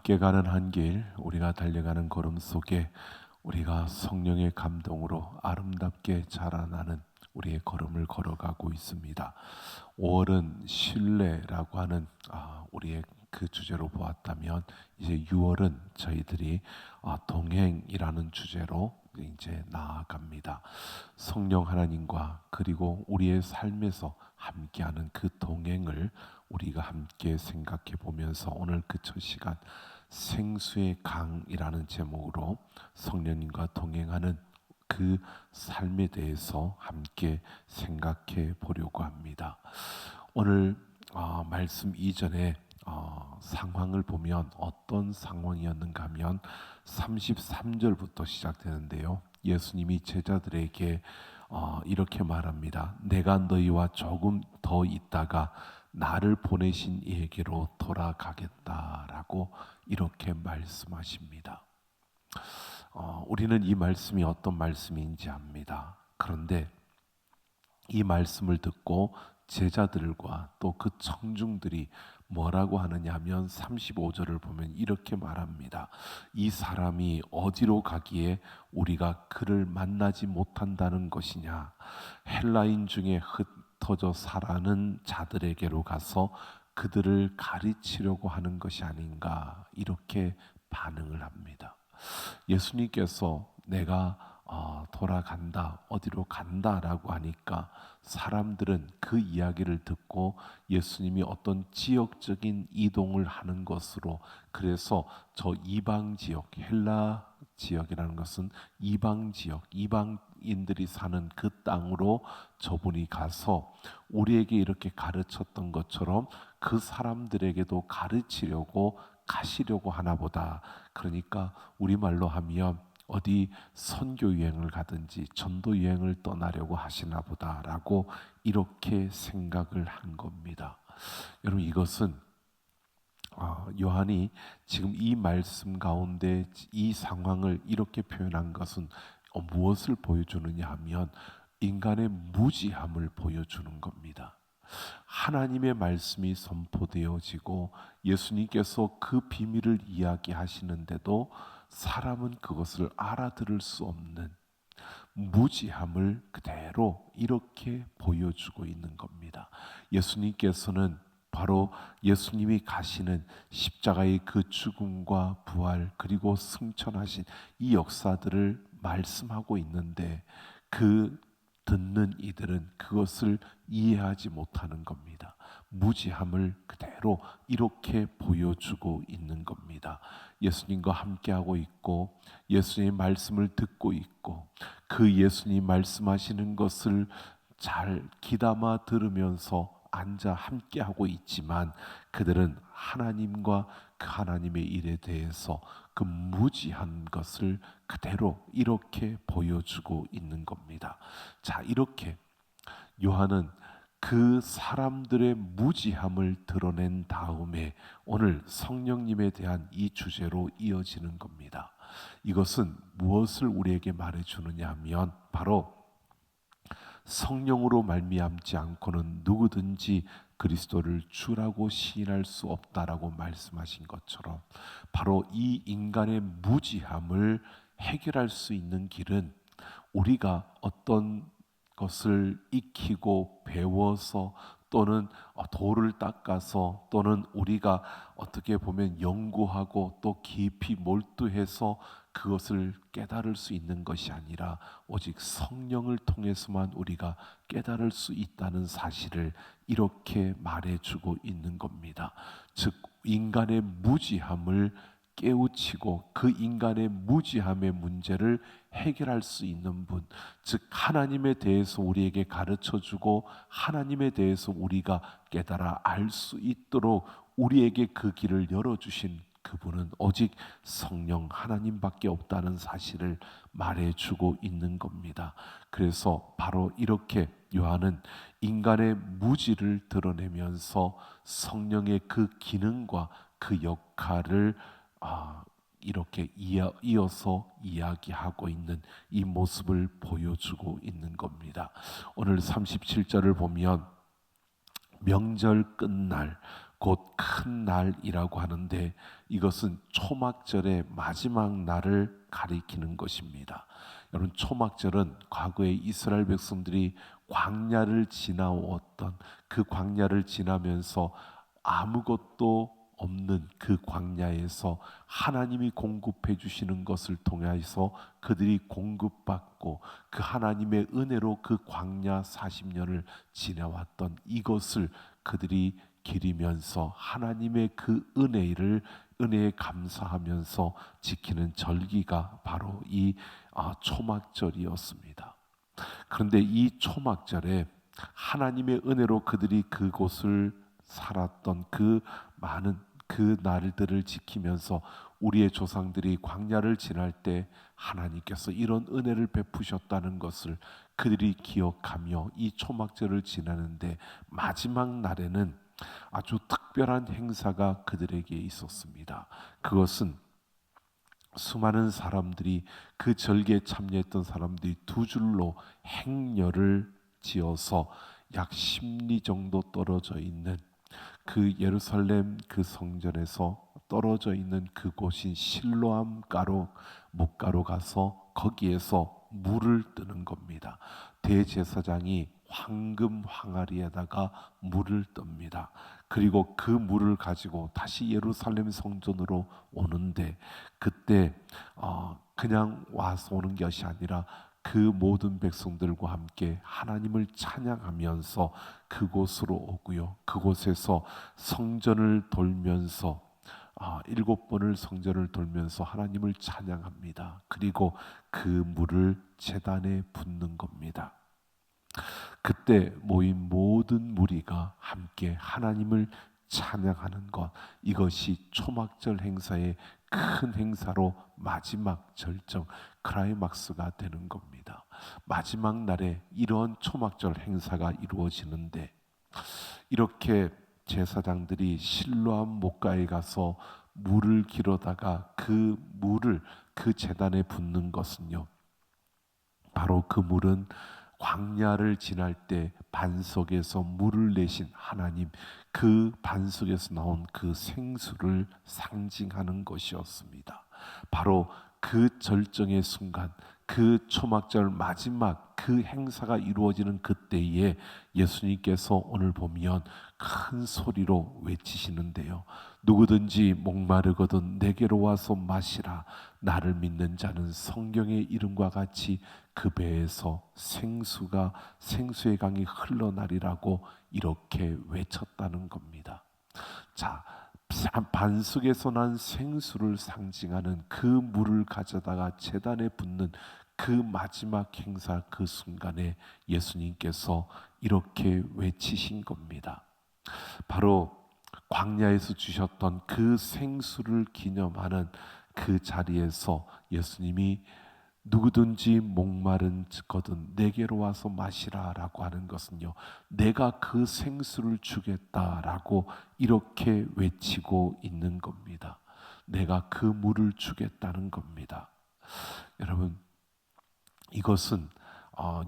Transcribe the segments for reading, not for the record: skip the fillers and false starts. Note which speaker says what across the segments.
Speaker 1: 함께 가는 한 길, 우리가 달려가는 걸음 속에 우리가 성령의 감동으로 아름답게 자라나는 우리의 걸음을 걸어가고 있습니다. 5월은 신뢰라고 하는 우리의 그 주제로 보았다면, 이제 6월은 저희들이 동행이라는 주제로 이제 나아갑니다. 성령 하나님과 그리고 우리의 삶에서 함께하는 그 동행을 우리가 함께 생각해 보면서, 오늘 그 첫 시간 생수의 강이라는 제목으로 성령님과 동행하는 그 삶에 대해서 함께 생각해 보려고 합니다. 오늘 말씀 이전에 상황을 보면 어떤 상황이었는가 하면 33절부터 시작되는데요. 예수님이 제자들에게 이렇게 말합니다. 내가 너희와 조금 더 있다가 나를 보내신 이에게로 돌아가겠다라고 이렇게 말씀하십니다. 우리는 이 말씀이 어떤 말씀인지 압니다. 그런데 이 말씀을 듣고 제자들과 또 그 청중들이 뭐라고 하느냐 하면 35절을 보면 이렇게 말합니다. 이 사람이 어디로 가기에 우리가 그를 만나지 못한다는 것이냐? 헬라인 중에 흩어져 살아는 자들에게로 가서 그들을 가르치려고 하는 것이 아닌가, 이렇게 반응을 합니다. 예수님께서 내가 돌아간다, 어디로 간다라고 하니까 사람들은 그 이야기를 듣고 예수님이 어떤 지역적인 이동을 하는 것으로, 그래서 저 이방 지역, 헬라 지역이라는 것은 이방 지역, 이방인들이 사는 그 땅으로 저분이 가서 우리에게 이렇게 가르쳤던 것처럼 그 사람들에게도 가르치려고 가시려고 하나 보다. 그러니까 우리말로 하면 어디 선교 여행을 가든지 전도 여행을 떠나려고 하시나 보다라고 이렇게 생각을 한 겁니다. 여러분, 이것은 요한이 지금 이 말씀 가운데 이 상황을 이렇게 표현한 것은 무엇을 보여주느냐 하면 인간의 무지함을 보여주는 겁니다. 하나님의 말씀이 선포되어지고 예수님께서 그 비밀을 이야기하시는데도 사람은 그것을 알아들을 수 없는 무지함을 그대로 이렇게 보여주고 있는 겁니다. 예수님께서는 바로 예수님이 가시는 십자가의 그 죽음과 부활 그리고 승천하신 이 역사들을 말씀하고 있는데, 그 듣는 이들은 그것을 이해하지 못하는 겁니다. 무지함을 그대로 이렇게 보여주고 있는 겁니다. 예수님과 함께하고 있고 예수님의 말씀을 듣고 있고 그 예수님 말씀하시는 것을 잘 귀담아 들으면서 앉아 함께하고 있지만, 그들은 하나님과 그 하나님의 일에 대해서 그 무지한 것을 그대로 이렇게 보여주고 있는 겁니다. 자, 이렇게 요한은 그 사람들의 무지함을 드러낸 다음에 오늘 성령님에 대한 이 주제로 이어지는 겁니다. 이것은 무엇을 우리에게 말해주느냐 하면, 바로 성령으로 말미암지 않고는 누구든지 그리스도를 주라고 시인할 수 없다라고 말씀하신 것처럼, 바로 이 인간의 무지함을 해결할 수 있는 길은 우리가 어떤 것을 익히고 배워서 또는 도를 닦아서 또는 우리가 어떻게 보면 연구하고 또 깊이 몰두해서 그것을 깨달을 수 있는 것이 아니라 오직 성령을 통해서만 우리가 깨달을 수 있다는 사실을 이렇게 말해주고 있는 겁니다. 즉 인간의 무지함을 깨우치고 그 인간의 무지함의 문제를 해결할 수 있는 분, 즉 하나님에 대해서 우리에게 가르쳐주고 하나님에 대해서 우리가 깨달아 알 수 있도록 우리에게 그 길을 열어주신 그분은 오직 성령 하나님밖에 없다는 사실을 말해주고 있는 겁니다. 그래서 바로 이렇게 요한은 인간의 무지를 드러내면서 성령의 그 기능과 그 역할을 이렇게 이어서 이야기하고 있는 이 모습을 보여주고 있는 겁니다. 오늘 37절을 보면 명절 끝날 곧 큰 날이라고 하는데 이것은 초막절의 마지막 날을 가리키는 것입니다. 여러분, 초막절은 과거에 이스라엘 백성들이 광야를 지나왔던 그 광야를 지나면서 아무것도 없는 그 광야에서 하나님이 공급해 주시는 것을 통해서 그들이 공급받고 그 하나님의 은혜로 그 광야 40년을 지내왔던 이것을 그들이 기리면서 하나님의 그 은혜에 감사하면서 지키는 절기가 바로 이 초막절이었습니다. 그런데 이 초막절에 하나님의 은혜로 그들이 그곳을 살았던 그 많은 그 날들을 지키면서 우리의 조상들이 광야를 지날 때 하나님께서 이런 은혜를 베푸셨다는 것을 그들이 기억하며 이 초막절을 지나는데 마지막 날에는 아주 특별한 행사가 그들에게 있었습니다. 그것은 수많은 사람들이 그 절기에 참여했던 사람들이 두 줄로 행렬을 지어서 약 10리 정도 떨어져 있는 그 예루살렘 그 성전에서 떨어져 있는 그곳인 실로암 목가로 가서 거기에서 물을 뜨는 겁니다. 대제사장이 황금 항아리에다가 물을 뜹니다. 그리고 그 물을 가지고 다시 예루살렘 성전으로 오는데 그때 그냥 와서 오는 것이 아니라 그 모든 백성들과 함께 하나님을 찬양하면서 그곳으로 오고요. 그곳에서 성전을 돌면서 7번을 성전을 돌면서 하나님을 찬양합니다. 그리고 그 물을 제단에 붓는 겁니다. 그때 모인 모든 무리가 함께 하나님을 찬양하는 것, 이것이 초막절 행사의 큰 행사로 마지막 절정 클라이막스가 되는 겁니다. 마지막 날에 이런 초막절 행사가 이루어지는데 이렇게 제사장들이 실로암 목가에 가서 물을 길어다가 그 물을 그 제단에 붓는 것은요, 바로 그 물은 광야를 지날 때 반석에서 물을 내신 하나님, 그 반석에서 나온 그 생수를 상징하는 것이었습니다. 바로 그 절정의 순간, 그 초막절 마지막 그 행사가 이루어지는 그때에 예수님께서 오늘 보면 큰 소리로 외치시는데요. 누구든지 목마르거든 내게로 와서 마시라. 나를 믿는 자는 성경의 이름과 같이 그 배에서 생수의 강이 흘러나리라고 이렇게 외쳤다는 겁니다. 자, 반석에서 난 생수를 상징하는 그 물을 가져다가 제단에 붓는 그 마지막 행사 그 순간에 예수님께서 이렇게 외치신 겁니다. 바로 광야에서 주셨던 그 생수를 기념하는 그 자리에서 예수님이 누구든지 목마른 거든 내게로 와서 마시라라고 하는 것은요, 내가 그 생수를 주겠다라고 이렇게 외치고 있는 겁니다. 내가 그 물을 주겠다는 겁니다. 여러분, 이것은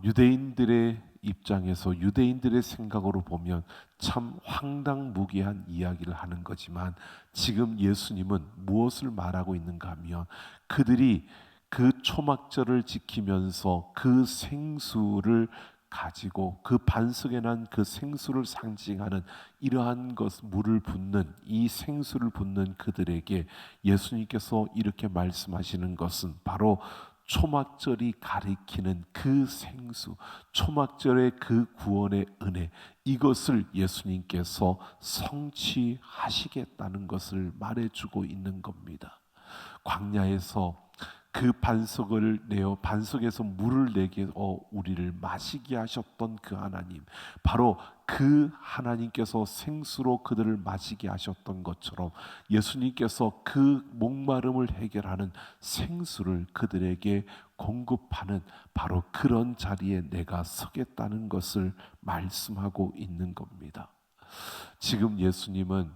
Speaker 1: 유대인들의 입장에서 유대인들의 생각으로 보면 참 황당무계한 이야기를 하는 거지만 지금 예수님은 무엇을 말하고 있는가 하면 그들이 그 초막절을 지키면서 그 생수를 가지고 그 반석에 난 그 생수를 상징하는 이러한 물을 붓는 이 생수를 붓는 그들에게 예수님께서 이렇게 말씀하시는 것은 바로 초막절이 가리키는 그 생수, 초막절의 그 구원의 은혜, 이것을 예수님께서 성취하시겠다는 것을 말해주고 있는 겁니다. 광야에서 그 반석을 내어 반석에서 물을 내게 우리를 마시게 하셨던 그 하나님, 바로 그 하나님께서 생수로 그들을 마시게 하셨던 것처럼 예수님께서 그 목마름을 해결하는 생수를 그들에게 공급하는 바로 그런 자리에 내가 서겠다는 것을 말씀하고 있는 겁니다. 지금 예수님은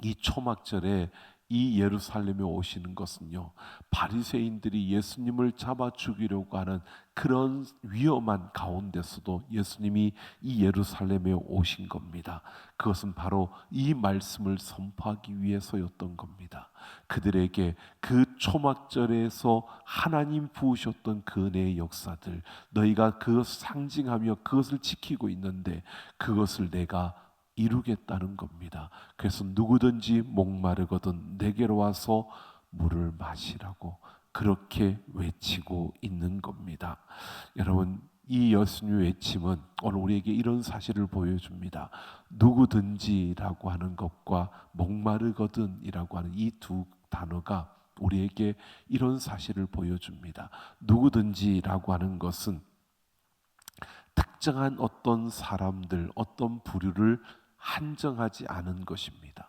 Speaker 1: 이 초막절에 이 예루살렘에 오시는 것은요, 바리새인들이 예수님을 잡아 죽이려고 하는 그런 위험한 가운데서도 예수님이 이 예루살렘에 오신 겁니다. 그것은 바로 이 말씀을 선포하기 위해서였던 겁니다. 그들에게 그 초막절에서 하나님 부으셨던 그 은혜의 역사들, 너희가 그것을 상징하며 그것을 지키고 있는데 그것을 내가 이루겠다는 겁니다. 그래서 누구든지 목마르거든 내게로 와서 물을 마시라고 그렇게 외치고 있는 겁니다. 여러분, 이 예수님의 외침은 오늘 우리에게 이런 사실을 보여줍니다. 누구든지라고 하는 것과 목마르거든이라고 하는 이 두 단어가 우리에게 이런 사실을 보여줍니다. 누구든지라고 하는 것은 특정한 어떤 사람들, 어떤 부류를 한정하지 않은 것입니다.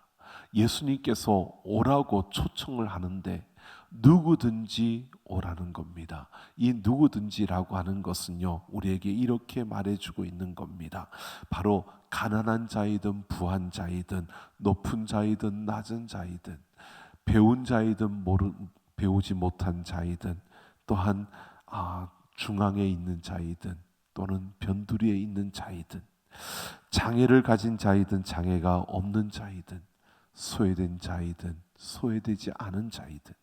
Speaker 1: 예수님께서 오라고 초청을 하는데 누구든지 오라는 겁니다. 이 누구든지라고 하는 것은요, 우리에게 이렇게 말해주고 있는 겁니다. 바로 가난한 자이든 부한 자이든 높은 자이든 낮은 자이든 배운 자이든 배우지 못한 자이든 또한 중앙에 있는 자이든 또는 변두리에 있는 자이든 장애를 가진 자이든 장애가 없는 자이든 소외된 자이든 소외되지 않은 자이든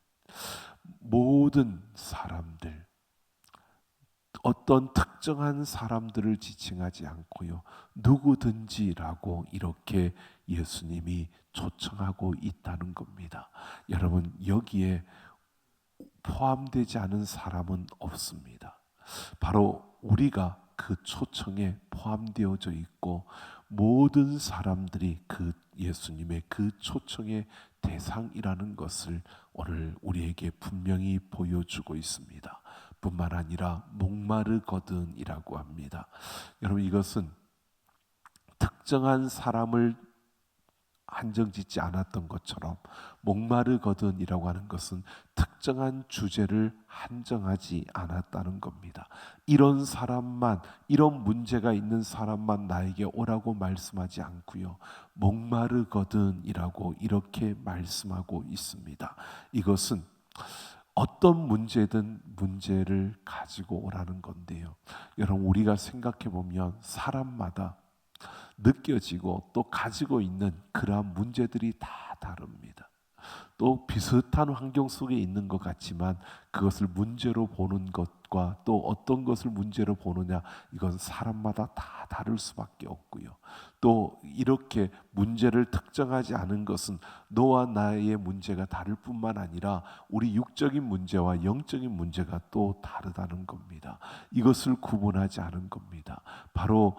Speaker 1: 모든 사람들, 어떤 특정한 사람들을 지칭하지 않고요, 누구든지라고 이렇게 예수님이 초청하고 있다는 겁니다. 여러분, 여기에 포함되지 않은 사람은 없습니다. 바로 우리가 그 초청에 포함되어져 있고 모든 사람들이 그 예수님의 그 초청의 대상이라는 것을 오늘 우리에게 분명히 보여주고 있습니다. 뿐만 아니라 목마르거든이라고 합니다. 여러분, 이것은 특정한 사람을 한정짓지 않았던 것처럼 목마르거든이라고 하는 것은 특정한 주제를 한정하지 않았다는 겁니다. 이런 사람만, 이런 문제가 있는 사람만 나에게 오라고 말씀하지 않고요, 목마르거든이라고 이렇게 말씀하고 있습니다. 이것은 어떤 문제든 문제를 가지고 오라는 건데요, 여러분, 우리가 생각해 보면 사람마다 느껴지고 또 가지고 있는 그러한 문제들이 다 다릅니다. 또 비슷한 환경 속에 있는 것 같지만 그것을 문제로 보는 것과 또 어떤 것을 문제로 보느냐, 이건 사람마다 다 다를 수밖에 없고요. 또 이렇게 문제를 특정하지 않은 것은 너와 나의 문제가 다를 뿐만 아니라 우리 육적인 문제와 영적인 문제가 또 다르다는 겁니다. 이것을 구분하지 않은 겁니다. 바로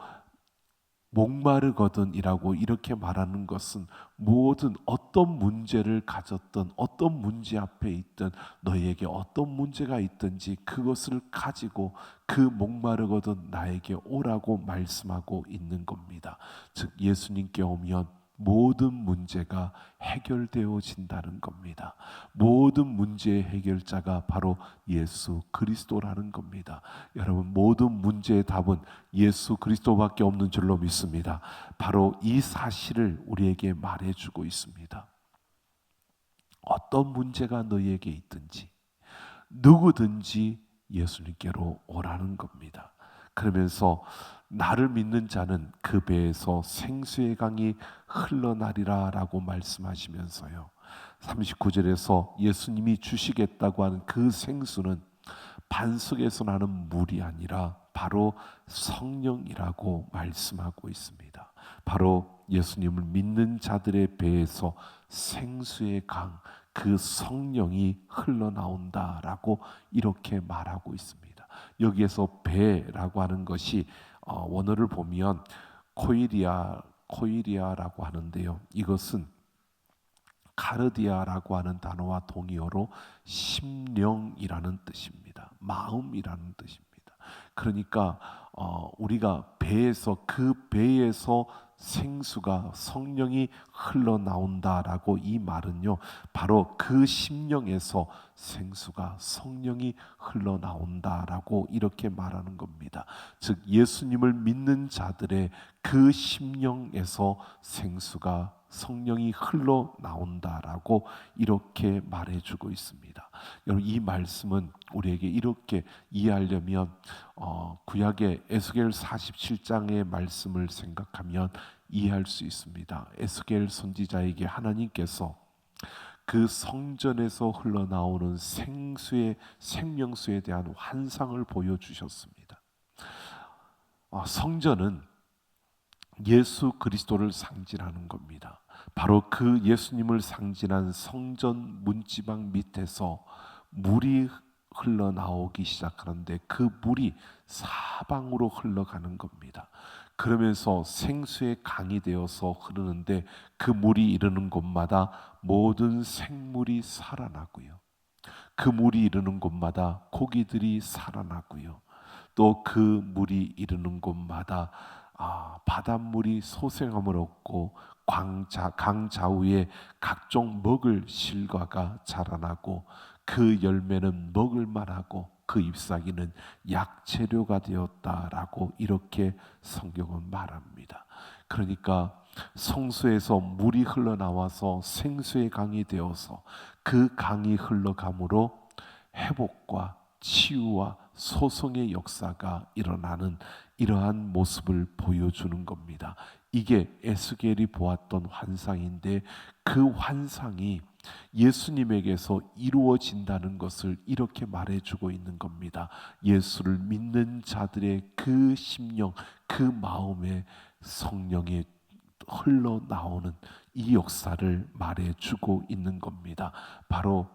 Speaker 1: 목마르거든이라고 이렇게 말하는 것은 모든 어떤 문제를 가졌든 어떤 문제 앞에 있든 너희에게 어떤 문제가 있든지 그것을 가지고 그 목마르거든 나에게 오라고 말씀하고 있는 겁니다. 즉 예수님께 오면 모든 문제가 해결되어진다는 겁니다. 모든 문제의 해결자가 바로 예수 그리스도라는 겁니다. 여러분, 모든 문제의 답은 예수 그리스도밖에 없는 줄로 믿습니다. 바로 이 사실을 우리에게 말해주고 있습니다. 어떤 문제가 너희에게 있든지 누구든지 예수님께로 오라는 겁니다. 그러면서 나를 믿는 자는 그 배에서 생수의 강이 흘러나리라 라고 말씀하시면서요, 39절에서 예수님이 주시겠다고 하는 그 생수는 반석에서 나는 물이 아니라 바로 성령이라고 말씀하고 있습니다. 바로 예수님을 믿는 자들의 배에서 생수의 강, 그 성령이 흘러나온다라고 이렇게 말하고 있습니다. 여기에서 배라고 하는 것이 원어를 보면 코이리아라고 하는데요, 이것은 카르디아라고 하는 단어와 동의어로 심령이라는 뜻입니다. 마음이라는 뜻입니다. 그러니까 우리가 그 배에서 생수가 성령이 흘러나온다라고 이 말은요, 바로 그 심령에서 생수가 성령이 흘러나온다라고 이렇게 말하는 겁니다. 즉 예수님을 믿는 자들의 그 심령에서 생수가 성령이 흘러나온다라고 이렇게 말해주고 있습니다. 여러분, 이 말씀은 우리에게 이렇게 이해하려면 구약의 에스겔 47장의 말씀을 생각하면 이해할 수 있습니다. 에스겔 선지자에게 하나님께서 그 성전에서 흘러나오는 생수의 생명수에 대한 환상을 보여주셨습니다. 성전은 예수 그리스도를 상징하는 겁니다. 바로 그 예수님을 상징한 성전 문지방 밑에서 물이 흘러나오기 시작하는데 그 물이 사방으로 흘러가는 겁니다. 그러면서 생수의 강이 되어서 흐르는데 그 물이 이르는 곳마다 모든 생물이 살아나고요. 그 물이 이르는 곳마다 고기들이 살아나고요. 또 그 물이 이르는 곳마다 바닷물이 소생함을 얻고 강 좌우에 각종 먹을 실과가 자라나고 그 열매는 먹을 만하고 그 잎사귀는 약재료가 되었다라고 이렇게 성경은 말합니다. 그러니까 성소에서 물이 흘러나와서 생수의 강이 되어서 그 강이 흘러감으로 회복과 치유와 소송의 역사가 일어나는 이러한 모습을 보여주는 겁니다. 이게 에스겔이 보았던 환상인데 그 환상이 예수님에게서 이루어진다는 것을 이렇게 말해주고 있는 겁니다. 예수를 믿는 자들의 그 심령, 그 마음에 성령이 흘러나오는 이 역사를 말해주고 있는 겁니다. 바로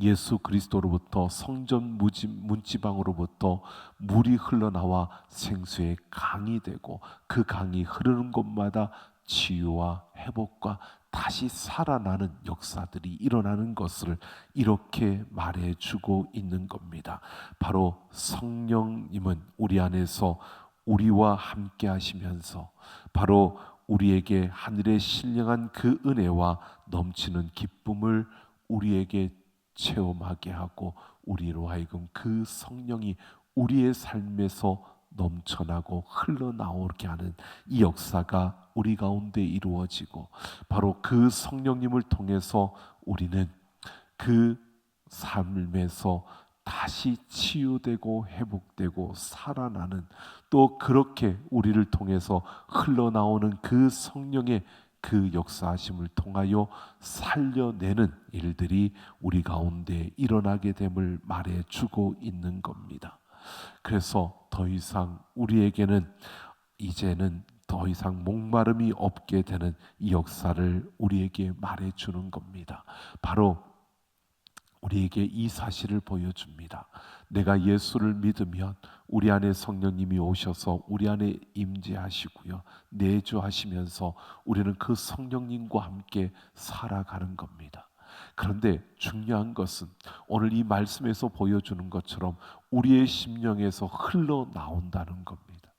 Speaker 1: 예수 그리스도로부터 성전 문지방으로부터 물이 흘러나와 생수의 강이 되고 그 강이 흐르는 곳마다 치유와 회복과 다시 살아나는 역사들이 일어나는 것을 이렇게 말해주고 있는 겁니다. 바로 성령님은 우리 안에서 우리와 함께 하시면서 바로 우리에게 하늘의 신령한 그 은혜와 넘치는 기쁨을 우리에게 체험하게 하고 우리로 하여금 그 성령이 우리의 삶에서 넘쳐나고 흘러나오게 하는 이 역사가 우리 가운데 이루어지고 바로 그 성령님을 통해서 우리는 그 삶에서 다시 치유되고 회복되고 살아나는 또 그렇게 우리를 통해서 흘러나오는 그 성령의 그 역사하심을 통하여 살려내는 일들이 우리 가운데 일어나게 됨을 말해주고 있는 겁니다. 그래서 더 이상 우리에게는 이제는 더 이상 목마름이 없게 되는 이 역사를 우리에게 말해주는 겁니다. 바로 우리에게 이 사실을 보여줍니다. 내가 예수를 믿으면 우리 안에 성령님이 오셔서 우리 안에 임재하시고요, 내주하시면서 우리는 그 성령님과 함께 살아가는 겁니다. 그런데 중요한 것은 오늘 이 말씀에서 보여주는 것처럼 우리의 심령에서 흘러나온다는 겁니다.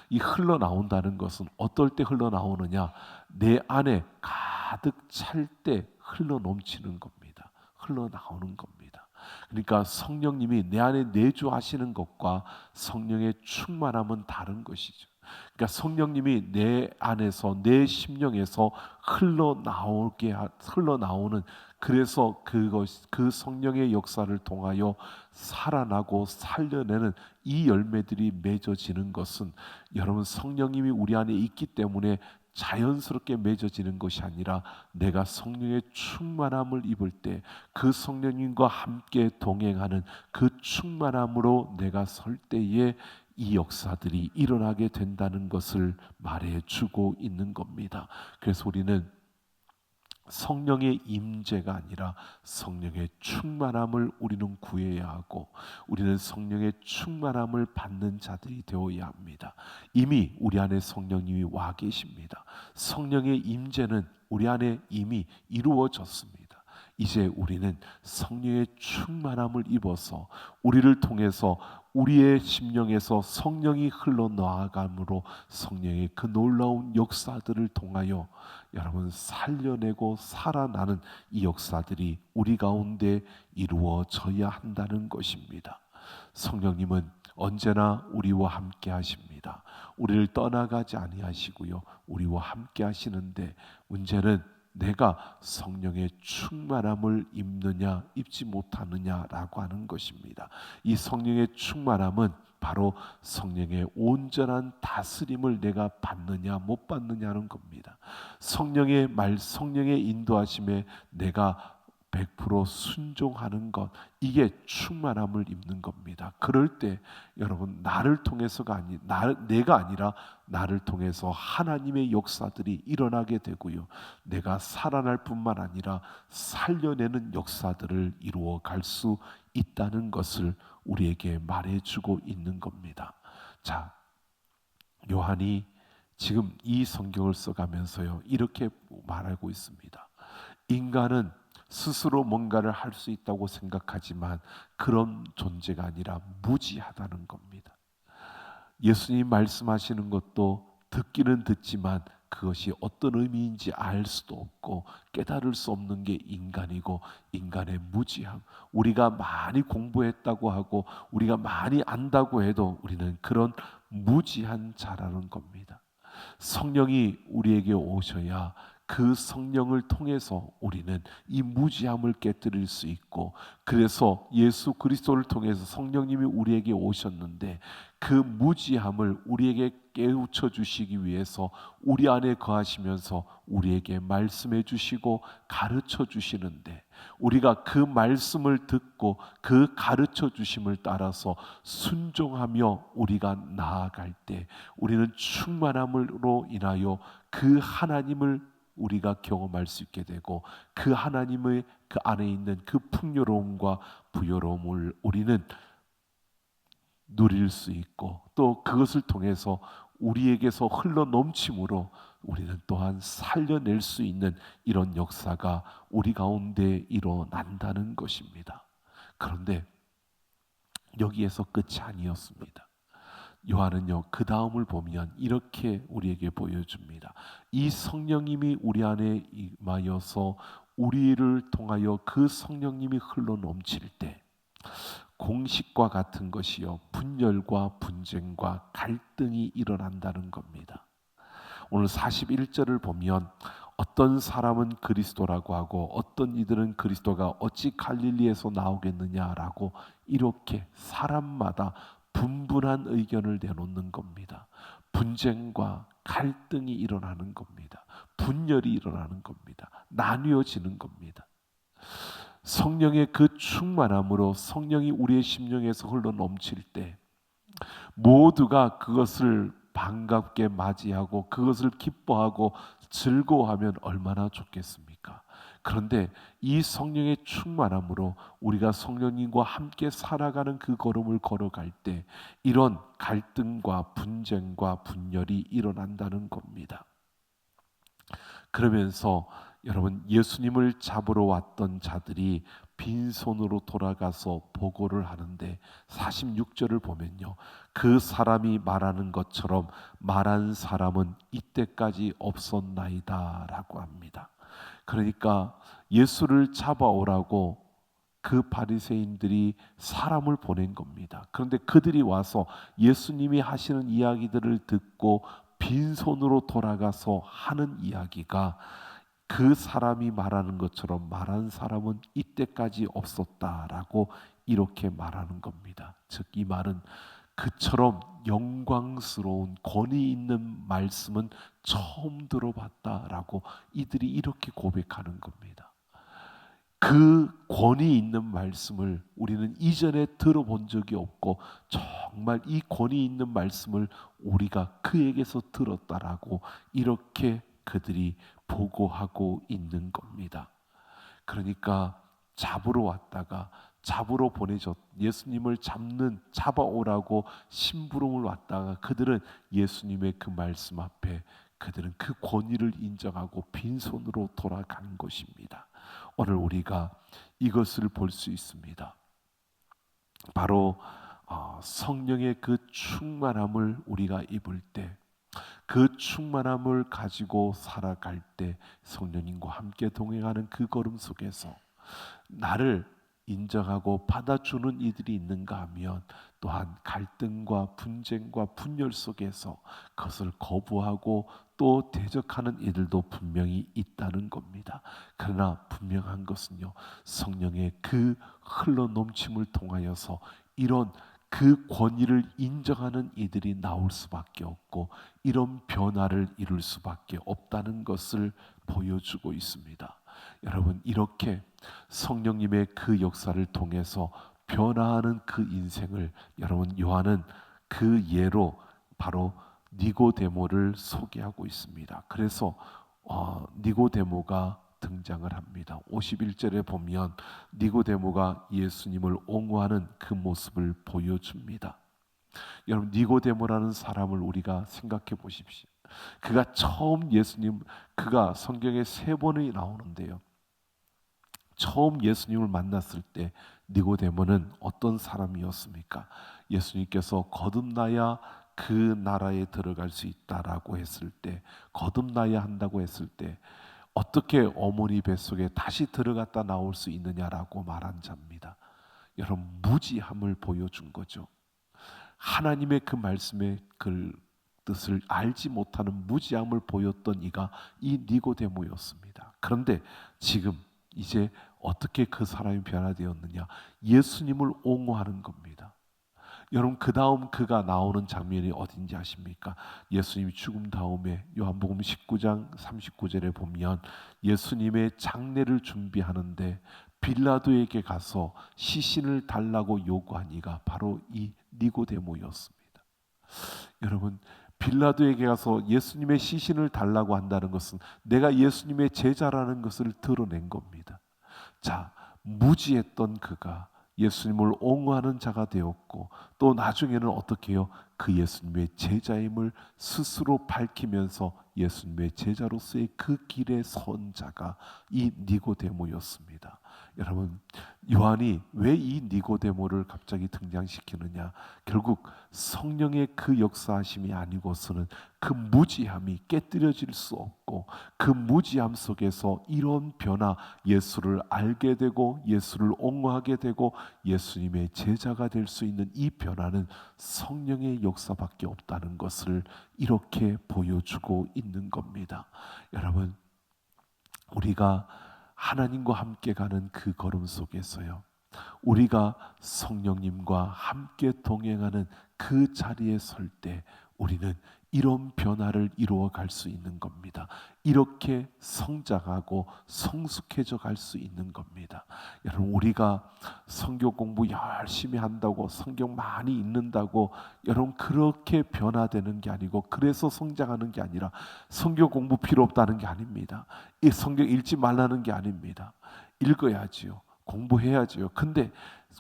Speaker 1: 이 흘러나온다는 것은 어떨 때 흘러나오느냐? 내 안에 가득 찰 때 흘러넘치는 겁니다. 흘러나오는 겁니다. 그러니까 성령님이 내 안에 내주하시는 것과 성령의 충만함은 다른 것이죠. 그러니까 성령님이 내 안에서 내 심령에서 흘러나오는 그래서 그 성령의 역사를 통하여 살아나고 살려내는 이 열매들이 맺어지는 것은 여러분 성령님이 우리 안에 있기 때문에 자연스럽게 맺어지는 것이 아니라 내가 성령의 충만함을 입을 때 그 성령님과 함께 동행하는 그 충만함으로 내가 설 때에 이 역사들이 일어나게 된다는 것을 말해주고 있는 겁니다. 그래서 우리는 성령의 임재가 아니라 성령의 충만함을 우리는 구해야 하고 우리는 성령의 충만함을 받는 자들이 되어야 합니다. 이미 우리 안에 성령님이 와 계십니다. 성령의 임재는 우리 안에 이미 이루어졌습니다. 이제 우리는 성령의 충만함을 입어서 우리를 통해서 우리의 심령에서 성령이 흘러나아감으로 성령의 그 놀라운 역사들을 통하여 여러분 살려내고 살아나는 이 역사들이 우리 가운데 이루어져야 한다는 것입니다. 성령님은 언제나 우리와 함께 하십니다. 우리를 떠나가지 아니하시고요, 우리와 함께 하시는데 문제는 내가 성령의 충만함을 입느냐 입지 못하느냐라고 하는 것입니다. 이 성령의 충만함은 바로 성령의 온전한 다스림을 내가 받느냐 못 받느냐는 겁니다. 성령의 성령의 인도하심에 내가 100% 순종하는 것, 이게 충만함을 입는 겁니다. 그럴 때 여러분, 나를 통해서가 내가 아니라 나를 통해서 하나님의 역사들이 일어나게 되고요, 내가 살아날 뿐만 아니라 살려내는 역사들을 이루어 갈 수 있다는 것을 우리에게 말해주고 있는 겁니다. 자, 요한이 지금 이 성경을 써가면서요, 이렇게 말하고 있습니다. 인간은 스스로 뭔가를 할 수 있다고 생각하지만 그런 존재가 아니라 무지하다는 겁니다. 예수님 말씀하시는 것도 듣기는 듣지만 그것이 어떤 의미인지 알 수도 없고 깨달을 수 없는 게 인간이고, 인간의 무지함, 우리가 많이 공부했다고 하고 우리가 많이 안다고 해도 우리는 그런 무지한 자라는 겁니다. 성령이 우리에게 오셔야 그 성령을 통해서 우리는 이 무지함을 깨뜨릴 수 있고, 그래서 예수 그리스도를 통해서 성령님이 우리에게 오셨는데 그 무지함을 우리에게 깨우쳐 주시기 위해서 우리 안에 거하시면서 우리에게 말씀해 주시고 가르쳐 주시는데, 우리가 그 말씀을 듣고 그 가르쳐 주심을 따라서 순종하며 우리가 나아갈 때 우리는 충만함으로 인하여 그 하나님을 우리가 경험할 수 있게 되고, 그 하나님의 그 안에 있는 그 풍요로움과 부요로움을 우리는 누릴 수 있고, 또 그것을 통해서 우리에게서 흘러 넘침으로 우리는 또한 살려낼 수 있는 이런 역사가 우리 가운데 일어난다는 것입니다. 그런데 여기에서 끝이 아니었습니다. 요한은요, 그 다음을 보면 이렇게 우리에게 보여줍니다. 이 성령님이 우리 안에 임하여서 우리를 통하여 그 성령님이 흘러 넘칠 때 공식과 같은 것이요, 분열과 분쟁과 갈등이 일어난다는 겁니다. 오늘 41절을 보면 어떤 사람은 그리스도라고 하고 어떤 이들은 그리스도가 어찌 갈릴리에서 나오겠느냐라고 이렇게 사람마다 분분한 의견을 내놓는 겁니다. 분쟁과 갈등이 일어나는 겁니다. 분열이 일어나는 겁니다. 나뉘어지는 겁니다. 성령의 그 충만함으로 성령이 우리의 심령에서 흘러 넘칠 때 모두가 그것을 반갑게 맞이하고 그것을 기뻐하고 즐거워하면 얼마나 좋겠습니까? 그런데 이 성령의 충만함으로 우리가 성령님과 함께 살아가는 그 걸음을 걸어갈 때 이런 갈등과 분쟁과 분열이 일어난다는 겁니다. 그러면서 여러분, 예수님을 잡으러 왔던 자들이 빈손으로 돌아가서 보고를 하는데 46절을 보면요, 그 사람이 말하는 것처럼 말한 사람은 이때까지 없었나이다 라고 합니다. 그러니까 예수를 잡아오라고 그 바리새인들이 사람을 보낸 겁니다. 그런데 그들이 와서 예수님이 하시는 이야기들을 듣고 빈손으로 돌아가서 하는 이야기가 그 사람이 말하는 것처럼 말한 사람은 이때까지 없었다라고 이렇게 말하는 겁니다. 즉 이 말은 그처럼 영광스러운 권위 있는 말씀은 처음 들어봤다라고 이들이 이렇게 고백하는 겁니다. 그 권위 있는 말씀을 우리는 이전에 들어본 적이 없고 정말 이 권위 있는 말씀을 우리가 그에게서 들었다라고 이렇게 그들이 보고하고 있는 겁니다. 그러니까 잡으러 왔다가 잡으러 예수님을 잡아오라고 심부름을 왔다가 그들은 예수님의 그 말씀 앞에 그들은 그 권위를 인정하고 빈손으로 돌아간 것입니다. 오늘 우리가 이것을 볼 수 있습니다. 바로 성령의 그 충만함을 우리가 입을 때, 그 충만함을 가지고 살아갈 때 성령님과 함께 동행하는 그 걸음 속에서 나를 인정하고 받아주는 이들이 있는가 하면 또한 갈등과 분쟁과 분열 속에서 그것을 거부하고 또 대적하는 이들도 분명히 있다는 겁니다. 그러나 분명한 것은요, 성령의 그 흘러 넘침을 통하여서 이런 그 권위를 인정하는 이들이 나올 수밖에 없고 이런 변화를 이룰 수밖에 없다는 것을 보여주고 있습니다. 여러분, 이렇게 성령님의 그 역사를 통해서 변화하는 그 인생을 여러분, 요한은 그 예로 바로 니고데모를 소개하고 있습니다. 그래서 니고데모가 등장을 합니다. 51절에 보면 니고데모가 예수님을 옹호하는 그 모습을 보여줍니다. 여러분, 니고데모라는 사람을 우리가 생각해 보십시오. 그가 처음 그가 성경에 3번이 나오는데요. 처음 예수님을 만났을 때 니고데모는 어떤 사람이었습니까? 예수님께서 거듭나야 그 나라에 들어갈 수 있다라고 했을 때, 거듭나야 한다고 했을 때 어떻게 어머니 뱃속에 다시 들어갔다 나올 수 있느냐라고 말한 자입니다. 여러분, 무지함을 보여준 거죠. 하나님의 그 말씀의 그 뜻을 알지 못하는 무지함을 보였던 이가 이 니고데모였습니다. 그런데 지금 이제 어떻게 그 사람이 변화되었느냐? 예수님을 옹호하는 겁니다. 여러분, 그 다음 그가 나오는 장면이 어딘지 아십니까? 예수님이 죽음 다음에 요한복음 19장 39절에 보면 예수님의 장례를 준비하는데 빌라도에게 가서 시신을 달라고 요구한 이가 바로 이 니고데모였습니다. 여러분, 빌라도에게 가서 예수님의 시신을 달라고 한다는 것은 내가 예수님의 제자라는 것을 드러낸 겁니다. 자, 무지했던 그가 예수님을 옹호하는 자가 되었고 또 나중에는 어떻게 해요? 그 예수님의 제자임을 스스로 밝히면서 예수님의 제자로서의 그 길에 선 자가 이 니고데모였습니다. 여러분, 요한이 왜 이 니고데모를 갑자기 등장시키느냐? 결국 성령의 그 역사하심이 아니고서는 그 무지함이 깨뜨려질 수 없고 그 무지함 속에서 이런 변화, 예수를 알게 되고 예수를 옹호하게 되고 예수님의 제자가 될 수 있는 이 변화는 성령의 역사밖에 없다는 것을 이렇게 보여주고 있는 겁니다. 여러분, 우리가 하나님과 함께 가는 그 걸음 속에서요, 우리가 성령님과 함께 동행하는 그 자리에 설 때 우리는 이런 변화를 이루어 갈 수 있는 겁니다. 이렇게 성장하고 성숙해져 갈 수 있는 겁니다. 여러분, 우리가 성경 공부 열심히 한다고 성경 많이 읽는다고 여러분 그렇게 변화되는 게 아니고 그래서 성장하는 게 아니라 성경 공부 필요 없다는 게 아닙니다. 이 성경 읽지 말라는 게 아닙니다. 읽어야지요. 공부해야지요. 근데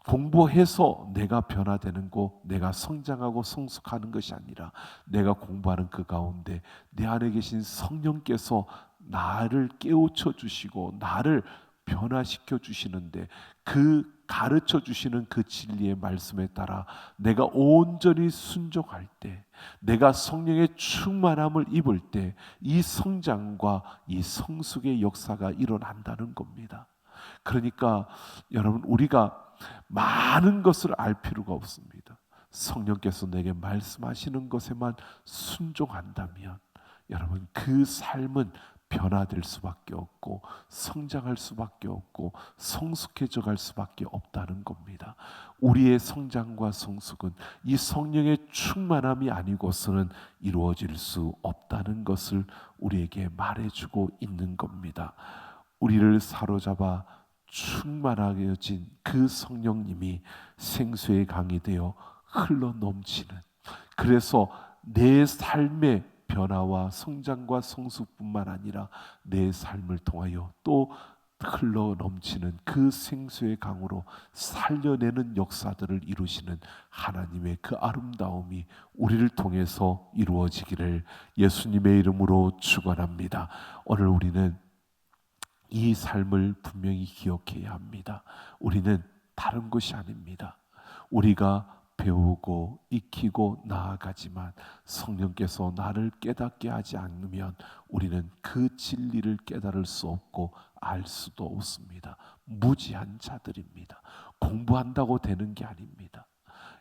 Speaker 1: 공부해서 내가 변화되는 거, 내가 성장하고 성숙하는 것이 아니라 내가 공부하는 그 가운데 내 안에 계신 성령께서 나를 깨우쳐 주시고 나를 변화시켜 주시는데 그 가르쳐 주시는 그 진리의 말씀에 따라 내가 온전히 순종할 때, 내가 성령의 충만함을 입을 때 이 성장과 이 성숙의 역사가 일어난다는 겁니다. 그러니까 여러분, 우리가 많은 것을 알 필요가 없습니다. 성령께서 내게 말씀하시는 것에만 순종한다면 여러분, 그 삶은 변화될 수밖에 없고 성장할 수밖에 없고 성숙해져 갈 수밖에 없다는 겁니다. 우리의 성장과 성숙은 이 성령의 충만함이 아니고서는 이루어질 수 없다는 것을 우리에게 말해주고 있는 겁니다. 우리를 사로잡아 충만하게 여진 그 성령님이 생수의 강이 되어 흘러 넘치는, 그래서 내 삶의 변화와 성장과 성숙뿐만 아니라 내 삶을 통하여 또 흘러 넘치는 그 생수의 강으로 살려내는 역사들을 이루시는 하나님의 그 아름다움이 우리를 통해서 이루어지기를 예수님의 이름으로 축원합니다. 오늘 우리는 이 삶을 분명히 기억해야 합니다. 우리는 다른 것이 아닙니다. 우리가 배우고 익히고 나아가지만 성령께서 나를 깨닫게 하지 않으면 우리는 그 진리를 깨달을 수 없고 알 수도 없습니다. 무지한 자들입니다. 공부한다고 되는 게 아닙니다.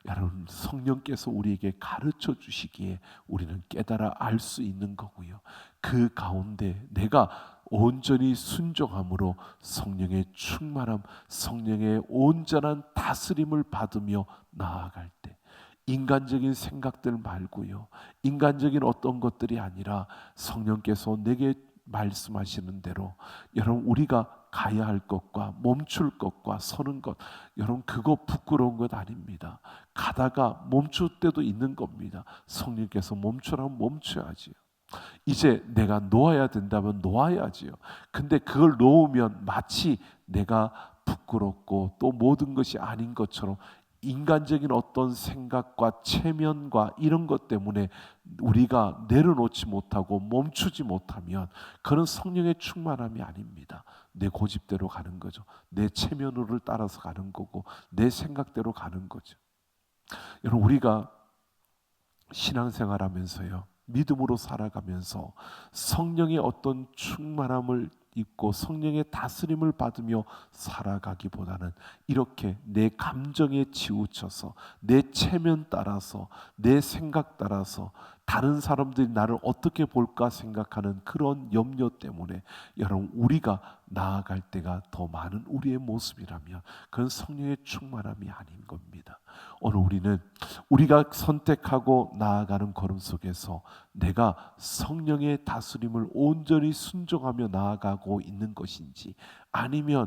Speaker 1: 여러분, 성령께서 우리에게 가르쳐 주시기에 우리는 깨달아 알 수 있는 거고요. 그 가운데 내가 온전히 순종함으로 성령의 충만함, 성령의 온전한 다스림을 받으며 나아갈 때 인간적인 생각들 말고요, 인간적인 어떤 것들이 아니라 성령께서 내게 말씀하시는 대로 여러분, 우리가 가야 할 것과 멈출 것과 서는 것, 여러분 그거 부끄러운 것 아닙니다. 가다가 멈출 때도 있는 겁니다. 성령께서 멈추라면 멈춰야지요. 이제 내가 놓아야 된다면 놓아야지요. 근데 그걸 놓으면 마치 내가 부끄럽고 또 모든 것이 아닌 것처럼 인간적인 어떤 생각과 체면과 이런 것 때문에 우리가 내려놓지 못하고 멈추지 못하면 그런 성령의 충만함이 아닙니다. 내 고집대로 가는 거죠. 내 체면으로 따라서 가는 거고 내 생각대로 가는 거죠. 여러분, 우리가 신앙생활하면서요, 믿음으로 살아가면서 성령의 어떤 충만함을 입고 성령의 다스림을 받으며 살아가기보다는 이렇게 내 감정에 치우쳐서 내 체면 따라서 내 생각 따라서 다른 사람들이 나를 어떻게 볼까 생각하는 그런 염려 때문에 여러분, 우리가 나아갈 때가 더 많은 우리의 모습이라면 그건 성령의 충만함이 아닌 겁니다. 오늘 우리는 우리가 선택하고 나아가는 걸음 속에서 내가 성령의 다스림을 온전히 순종하며 나아가고 있는 것인지, 아니면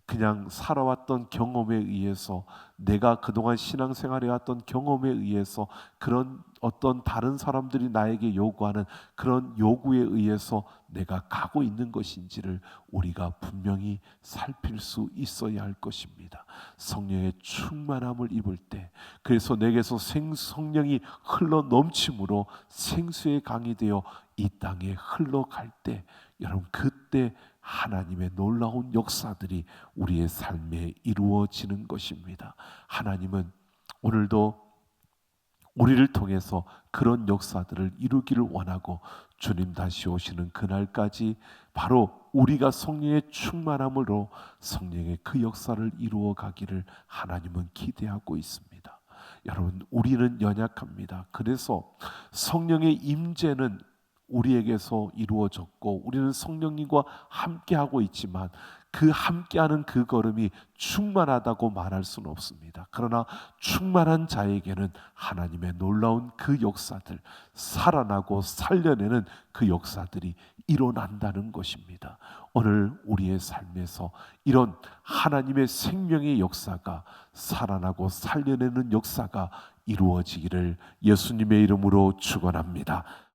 Speaker 1: 그냥 살아왔던 경험에 의해서, 내가 그동안 신앙생활해 왔던 경험에 의해서 그런 어떤 다른 사람들이 나에게 요구하는 그런 요구에 의해서 내가 가고 있는 것인지를 우리가 분명히 살필 수 있어야 할 것입니다. 성령의 충만함을 입을 때, 그래서 내게서 성령이 흘러 넘침으로 생수의 강이 되어 이 땅에 흘러갈 때, 여러분 그때 하나님의 놀라운 역사들이 우리의 삶에 이루어지는 것입니다. 하나님은 오늘도 우리를 통해서 그런 역사들을 이루기를 원하고, 주님 다시 오시는 그날까지 바로 우리가 성령의 충만함으로 성령의 그 역사를 이루어 가기를 하나님은 기대하고 있습니다. 여러분, 우리는 연약합니다. 그래서 성령의 임재는 우리에게서 이루어졌고 우리는 성령님과 함께하고 있지만 그 함께하는 그 걸음이 충만하다고 말할 수는 없습니다. 그러나 충만한 자에게는 하나님의 놀라운 그 역사들, 살아나고 살려내는 그 역사들이 일어난다는 것입니다. 오늘 우리의 삶에서 이런 하나님의 생명의 역사가, 살아나고 살려내는 역사가 이루어지기를 예수님의 이름으로 축원합니다.